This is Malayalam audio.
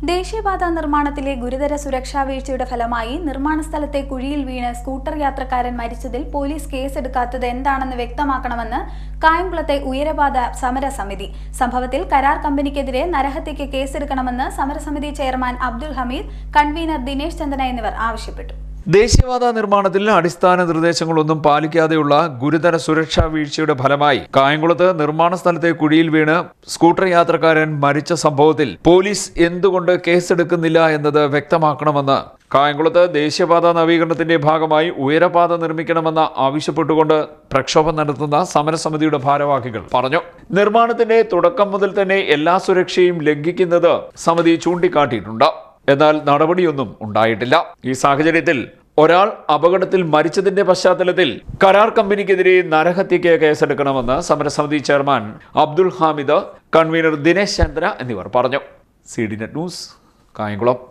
ദേശീയപാത നിർമ്മാണത്തിലെ ഗുരുതര സുരക്ഷാ വീഴ്ചയുടെ ഫലമായി നിർമ്മാണ സ്ഥലത്തെ കുഴിയിൽ വീണ് സ്കൂട്ടർ യാത്രക്കാരൻ മരിച്ചതിൽ പോലീസ് കേസെടുക്കാത്തത് എന്താണെന്ന് വ്യക്തമാക്കണമെന്ന് കായംകുളത്തെ ഉയരപാത സമരസമിതി. സംഭവത്തിൽ കരാർ കമ്പനിക്കെതിരെ നരഹത്യയ്ക്ക് കേസെടുക്കണമെന്ന് സമരസമിതി ചെയർമാൻ അബ്ദുൽ ഹമീദ്, കൺവീനർ ദിനേശ് ചന്ദന എന്നിവർ ആവശ്യപ്പെട്ടു. ദേശീയപാത നിർമ്മാണത്തിൽ അടിസ്ഥാന നിർദ്ദേശങ്ങളൊന്നും പാലിക്കാതെയുള്ള ഗുരുതര സുരക്ഷാ വീഴ്ചയുടെ ഫലമായി കായംകുളത്ത് നിർമ്മാണ സ്ഥലത്തെ കുഴിയിൽ വീണ് സ്കൂട്ടർ യാത്രക്കാരൻ മരിച്ച സംഭവത്തിൽ പോലീസ് എന്തുകൊണ്ട് കേസെടുക്കുന്നില്ല എന്നത് വ്യക്തമാക്കണമെന്ന് കായംകുളത്ത് ദേശീയപാത നവീകരണത്തിന്റെ ഭാഗമായി ഉയരപാത നിർമ്മിക്കണമെന്ന് ആവശ്യപ്പെട്ടുകൊണ്ട് പ്രക്ഷോഭം നടത്തുന്ന സമരസമിതിയുടെ ഭാരവാഹികൾ പറഞ്ഞു. നിർമ്മാണത്തിന്റെ തുടക്കം മുതൽ തന്നെ എല്ലാ സുരക്ഷയും ലംഘിക്കുന്നത് സമിതി ചൂണ്ടിക്കാട്ടിയിട്ടുണ്ട്. എന്നാൽ നടപടിയൊന്നും ഉണ്ടായിട്ടില്ല. ഈ സാഹചര്യത്തിൽ ഒരാൾ അപകടത്തിൽ മരിച്ചതിന്റെ പശ്ചാത്തലത്തിൽ കരാർ കമ്പനിക്കെതിരെ നരഹത്യയ്ക്ക് കേസെടുക്കണമെന്ന് സമരസമിതി ചെയർമാൻ അബ്ദുൽ ഹാമിദ്, കൺവീനർ ദിനേശ് ചന്ദ്ര എന്നിവർ പറഞ്ഞു. CDNet news, Kayamkulam.